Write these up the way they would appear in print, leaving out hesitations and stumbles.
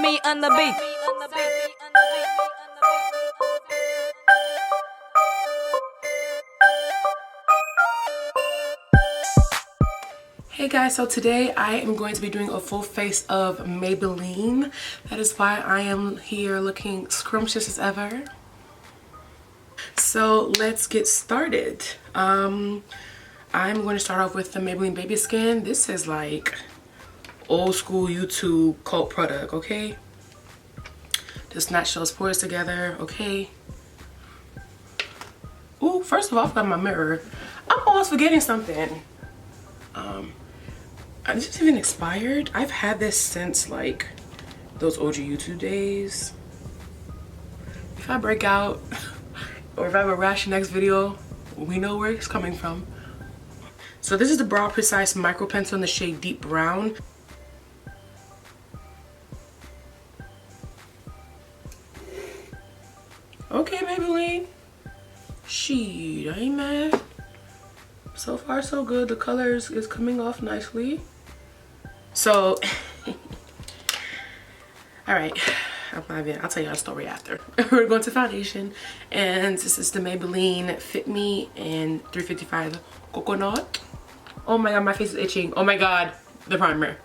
me on the beat. Hey guys, so today I am going to be doing a full face of Maybelline. That is why I am here looking scrumptious as ever. So let's get started. I'm going to start off with the Maybelline Baby Skin. This is like old school YouTube cult product, okay? Does not show its pores together, okay? Ooh, first of all, I've got my mirror. I'm almost forgetting something. This is even expired. I've had this since like those OG YouTube days. If I break out or if I have a rash next video, we know where it's coming from. So this is the Brow Precise Micro Pencil in the shade Deep Brown. Okay, Maybelline. Shit, I ain't mad. So far so good. The colors is coming off nicely. So, alright, I'll tell you a story after. We're going to foundation, and this is the Maybelline Fit Me in 355 Coconut. Oh my god, my face is itching. Oh my god, the primer,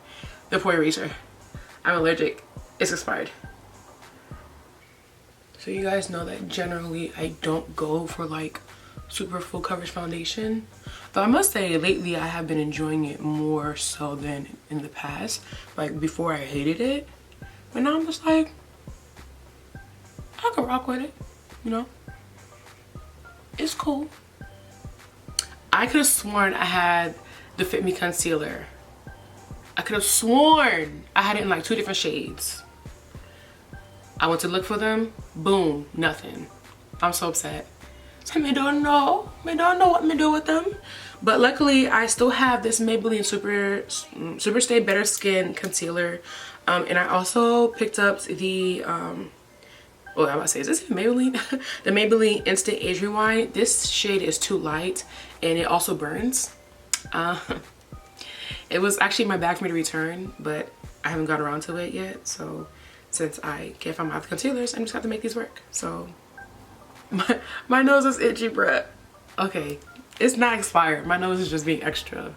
the pore eraser. I'm allergic. It's expired. So you guys know that generally I don't go for like super full coverage foundation, though I must say lately I have been enjoying it more so than in the past. Like before I hated it, but now I'm just like, I can rock with it, you know? It's cool. I could have sworn I had the Fit Me concealer. I could have sworn I had it in like 2 different shades. I went to look for them, boom, nothing. I'm so upset. So I don't know what me do with them. But luckily I still have this Maybelline Super Stay Better Skin concealer. And I also picked up the I'm about to say, is this Maybelline? The Maybelline Instant Age Rewind. This shade is too light and it also burns. It was actually in my bag for me to return, but I haven't got around to it yet. So since I can't find my other concealers, I'm just have to make these work. So my nose is itchy, bruh. Okay, it's not expired. My nose is just being extra.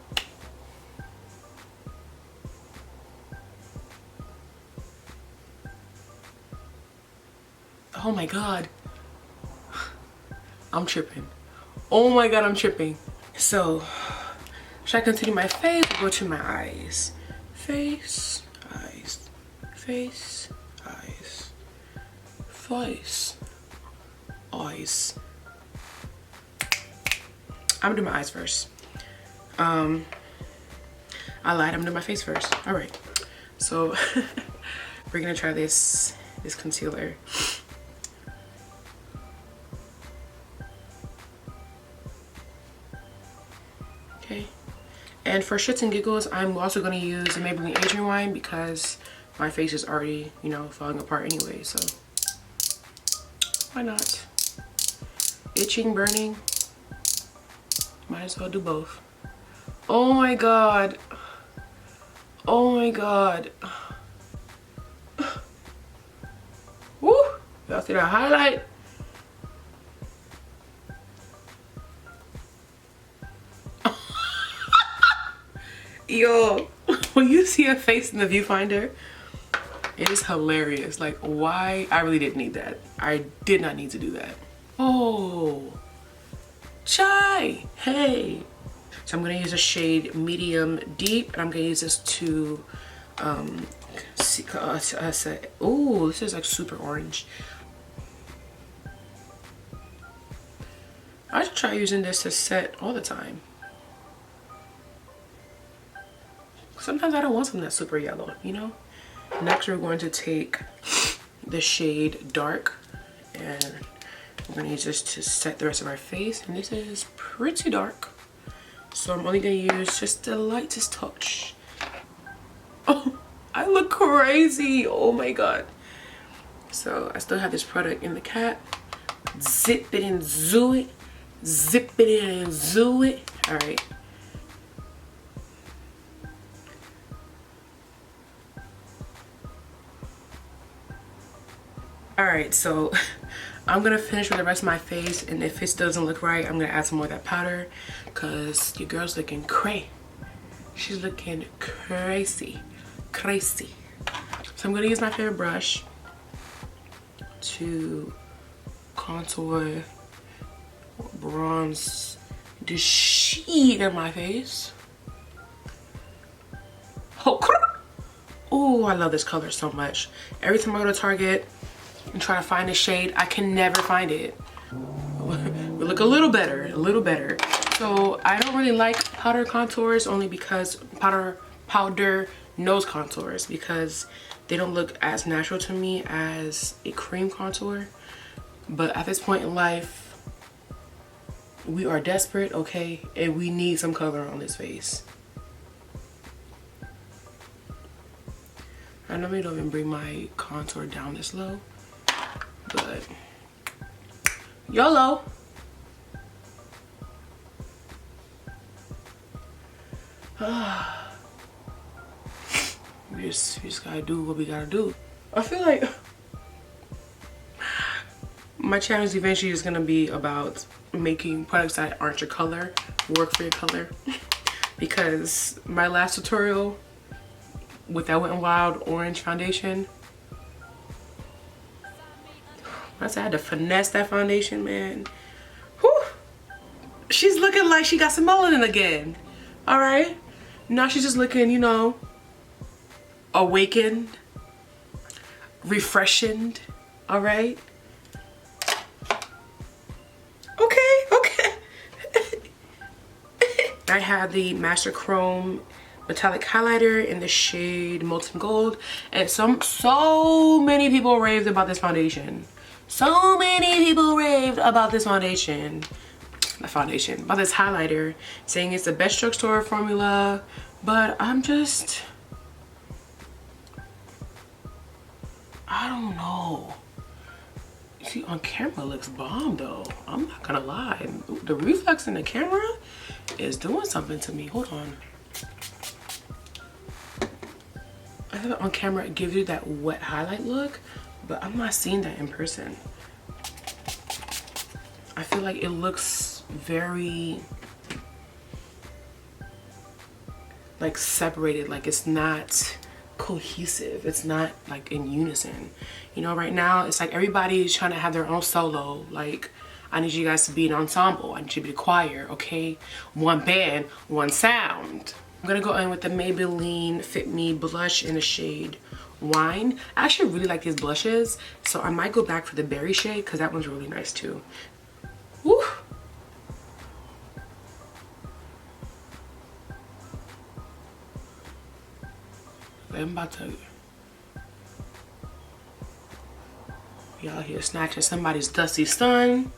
Oh my god. I'm tripping. Oh my god, I'm tripping. So, should I continue my face or go to my eyes? Face, eyes, face, eyes, face, eyes. I'm gonna do my eyes first. I lied, I'm gonna do my face first. All right, so we're gonna try this concealer. Okay, and for shits and giggles, I'm also gonna use the Maybelline Age Rewind because my face is already, you know, falling apart anyway, so why not? Itching, burning, might as well do both. Oh my god. Oh my god. Woo! Y'all see that highlight? Yo, when you see a face in the viewfinder, it is hilarious. Like, why? I really didn't need that. I did not need to do that. Oh, chai, hey. So I'm gonna use a shade Medium Deep, and I'm gonna use this to oh, this is like super orange. I should try using this to set all the time. Sometimes I don't want something that's super yellow, you know? Next, we're going to take the shade Dark, and we're gonna use this to set the rest of our face. And this is pretty dark, so I'm only gonna use just the lightest touch. Oh, I look crazy. Oh my god. So I still have this product in the cap. Zip it and zoo it. Zip it in and zoo it. All right. All right, so I'm gonna finish with the rest of my face, and if it doesn't look right, I'm gonna add some more of that powder, cause your girl's looking cray. She's looking crazy, crazy. So I'm gonna use my favorite brush to contour, bronze the shit in my face. Oh, I love this color so much. Every time I go to Target and try to find a shade, I can never find it. We look a little better, a little better. So I don't really like powder contours, only because powder nose contours, because they don't look as natural to me as a cream contour. But at this point in life, we are desperate, okay? And we need some color on this face. I normally don't even bring my contour down this low, but YOLO. We just gotta do what we gotta do. I feel like my channel is eventually just gonna be about making products that aren't your color work for your color. Because my last tutorial with that Wet n Wild orange foundation, I had to finesse that foundation, man. Whew. She's looking like she got some melanin again. All right, now she's just looking, you know, awakened, refreshed. All right. Okay. I have the Master Chrome metallic highlighter in the shade Molten Gold, and so many people raved about this foundation. So many people raved about this foundation. About this highlighter, saying it's the best drugstore formula, but I don't know. You see, on camera it looks bomb though. I'm not gonna lie. The reflex in the camera is doing something to me. Hold on. I thought on camera it gives you that wet highlight look, but I'm not seeing that in person. I feel like it looks very like separated, like it's not cohesive, it's not like in unison. You know, right now it's like everybody's trying to have their own solo. Like, I need you guys to be an ensemble, I need you to be a choir, okay? One band, one sound. I'm gonna go in with the Maybelline Fit Me Blush in the shade Wine. I actually really like these blushes, so I might go back for the berry shade because that one's really nice too. Woo! I'm about to be out here snatching somebody's dusty sun.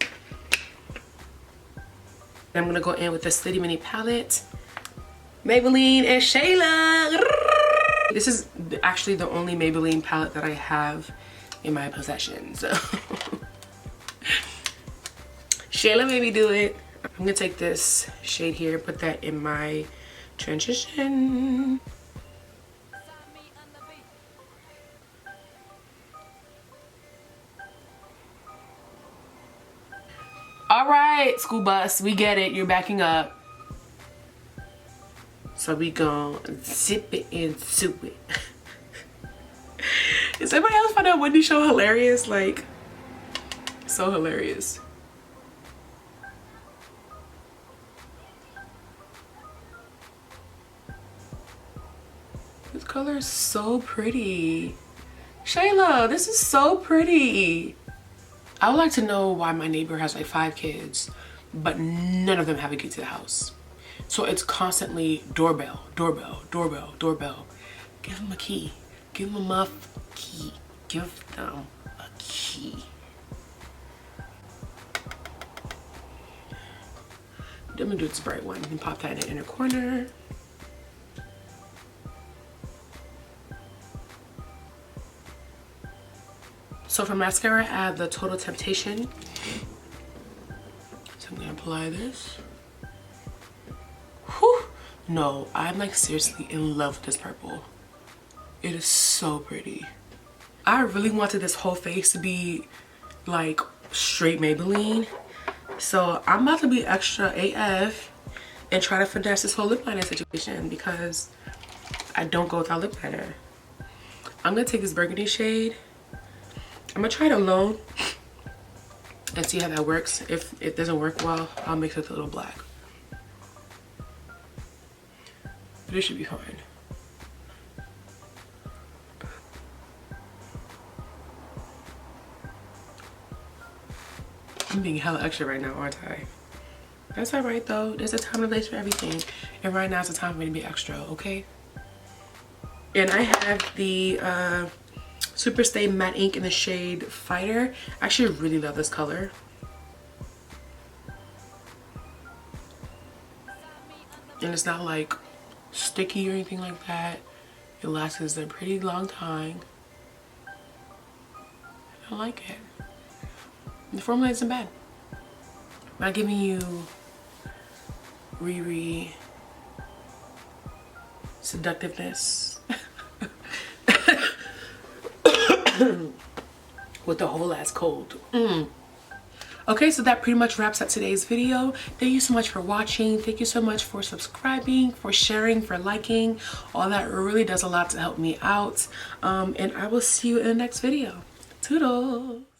Then I'm gonna go in with the Slitty Mini palette, Maybelline and Shayla. This is actually the only Maybelline palette that I have in my possession, so Shayla made me do it. I'm gonna take this shade here, put that in my transition. All right, school bus, we get it. You're backing up. So we gon' zip it into it. Does anybody else find that Wendy show hilarious? Like, so hilarious. This color is so pretty. Shayla, this is so pretty. I would like to know why my neighbor has like 5 kids, but none of them have a key to the house. So it's constantly doorbell, doorbell, doorbell, doorbell. Give them a key. Give them a key. Give them a key. I'm gonna do this bright one. You can pop that in the inner corner. So for mascara, I add the Total Temptation. So I'm gonna apply this. Whew. No, I'm like seriously in love with this purple. It is so pretty. I really wanted this whole face to be like straight Maybelline. So I'm about to be extra AF and try to finesse this whole lip liner situation because I don't go without lip liner. I'm gonna take this burgundy shade. I'm gonna try it alone and see how that works. If it doesn't work well, I'll mix it with a little black. But it should be fine. I'm being hella extra right now, aren't I? That's alright though. There's a time and place for everything. And right now is the time for me to be extra, okay? And I have the Superstay Matte Ink in the shade Fighter. I actually really love this color. And it's not like sticky or anything like that. It lasts a pretty long time. I like it. The formula isn't bad. I'm not giving you Riri seductiveness with the whole ass cold. Okay, so that pretty much wraps up today's video. Thank you so much for watching. Thank you so much for subscribing, for sharing, for liking. All that really does a lot to help me out. And I will see you in the next video. Toodles.